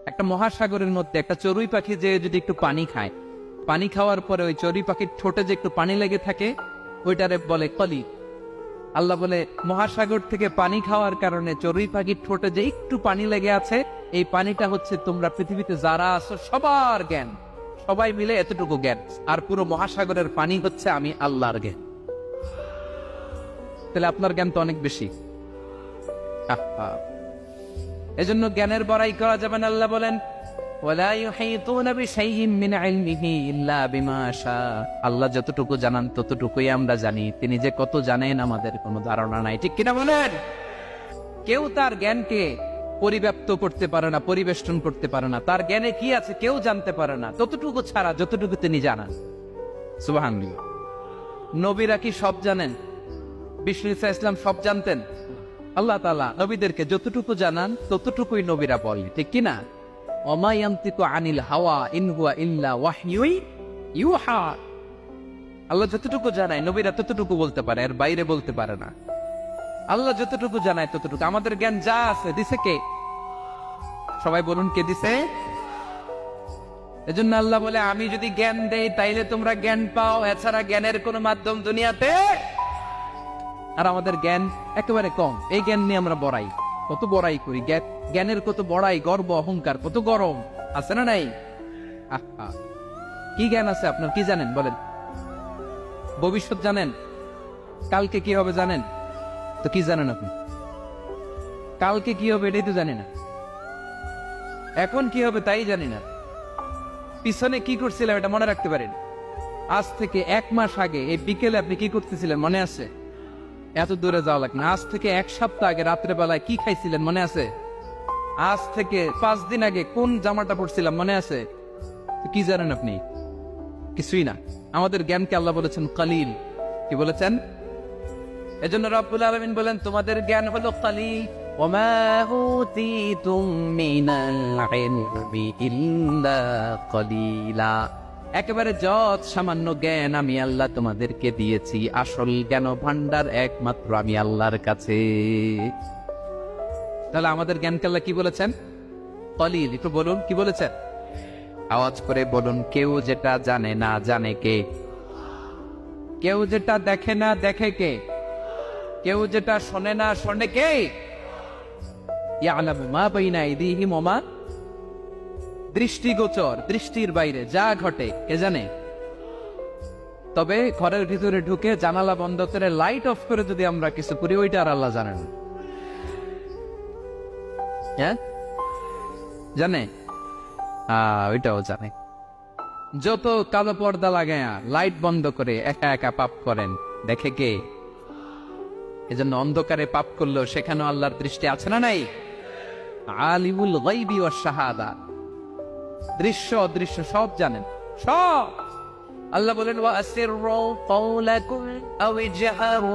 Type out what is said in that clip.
একটা মহাসাগরের মধ্যে একটা চড়ুই পাখি যে যদি একটু পানি খায়, পানি খাওয়ার পরে ওই চড়ুই পাখির ঠোঁটে যে একটু পানি লেগে থাকে ওইটারে বলে কলি। আল্লাহ বলে মহাসাগর থেকে পানি খাওয়ার কারণে চড়ুই পাখির ঠোঁটে যে একটু পানি লেগে আছে, এই পানিটা হচ্ছে তোমরা পৃথিবীতে যারা আছো সবার জ্ঞান, সবাই মিলে এতটুকু জ্ঞান, আর পুরো মহাসাগরের পানি হচ্ছে আমি আল্লাহর জ্ঞান। তাহলে আপনার জ্ঞান তো অনেক বেশি। এজন্য জ্ঞানের বড়াই করা যাবে না। আল্লাহ বলেন ওয়ালা ইউহিতুনা বিশাইইন মিন ইলমিহি ইল্লা বিমা শাআ। আল্লাহ যতটুকু জানান ততটুকুই আমরা জানি, তিনি যে কত জানেন আমাদের কোনো ধারণা নাই, ঠিক কিনা বলেন? কেউ তার জ্ঞানকে পরিব্যাপ্ত করতে পারে না, পরিবেষ্টন করতে পারে না, তার জ্ঞানে কি আছে কেউ জানতে পারে না ততটুকু ছাড়া যতটুকু তিনি জানান। সুবহানাল্লাহ। নবীরা কি সব জানেন? বিষ্ণু ঈসা ইসলাম সব জানতেন? আল্লাহ তাআলা নবীদেরকে যতটুকু জানান ততটুকুই নবীরা বলে, ঠিক কিনা? ওমা ইয়ানতিকু আনিল হাওয়া ইন হুয়া ইল্লা ওয়াহয়ুন ইউহা। আল্লাহ যতটুকু জানায় নবীরা ততটুকু বলতে পারে, এর বাইরে বলতে পারে না। আল্লাহ যতটুকু জানায় ততটুকু। আমাদের জ্ঞান যা আছে দিছে কে? সবাই বলুন, কে দিছে? এজন্য আল্লাহ বলে আমি যদি জ্ঞান দেই তাইলে তোমরা জ্ঞান পাও, এছাড়া জ্ঞানের কোন মাধ্যম দুনিয়াতে। আর আমাদের জ্ঞান একেবারে কম, এই জ্ঞান নিয়ে আমরা বড়াই, কত বড়াই করি, জ্ঞানের কত বড়াই, গর্ব অহংকার, কত গরম আছে না নাই? কি জ্ঞান আছে আপনার? কি জানেন বলেন? ভবিষ্যৎ জানেন? কালকে কি হবে জানেন? তো কি জানেন আপনি? কালকে কি হবে এটাই তো জানি না, এখন কি হবে তাই জানি না, পিছনে কি করছিলাম এটা মনে রাখতে পারেন। আজ থেকে 1 মাস আগে এই বিকেলে আপনি কি করতেছিলেন মনে আছে? এত দূরে যাওয়া লাগে না। আজ থেকে 1 সপ্তাহ আগে রাত্রে বেলায় কি খাইছিলেন মনে আছে? আজ থেকে 5 দিন আগে কোন জামাটা পরছিলাম মনে আছে? কি জানেন আপনি? কিছুই না। আমাদের জ্ঞানকে আল্লাহ বলেছেন কালিল। কি বলেছেন? এজন্য রব্বুল আলামিন বলেন তোমাদের জ্ঞান হলো কালিল। ওমা উতীতুম মিনাল ইলমি ইল্লা কালিলা। একেবারে যত সামান্য জ্ঞান আমি আল্লাহ তোমাদেরকে দিয়েছি, আসল জ্ঞান ভান্ডার একমাত্র আমি আল্লাহর কাছে। তাহলে আমাদের জ্ঞানকে আল্লাহ কি বলেছেন? কলিল। একটু বলুন কি বলেছেন? আওয়াজ করে বলুন। কেউ যেটা জানে না জানে কে? কেউ যেটা দেখে না দেখে কে? কেউ যেটা শোনে না শোনে কে? ইয়ালামু মা বাইনা আইদিহিম ওয়া মা, দৃষ্টিগোচর, দৃষ্টির বাইরে যা ঘটে কে জানে? তবে ঘরের ভিতরে ঢুকে জানালা বন্ধ করে লাইট অফ করে যদি আমরা কিছু করি ওইটা আর আল্লাহ জানেন। হ্যাঁ জানে? ওইটাও জানে। যত কালো পর্দা লাগায়া লাইট বন্ধ করে একা একা পাপ করেন দেখে কে? এজন্য অন্ধকারে পাপ করলেও সেখানেও আল্লাহর দৃষ্টি আছে না নাই? আলিমুল গায়বি ওয়াশ শাহাদা, দৃশ্য অদৃশ্য সব জানেন, সব। আল্লাহ বলেন ওয়া আসিররু কাওলাকুম আও ইজহারু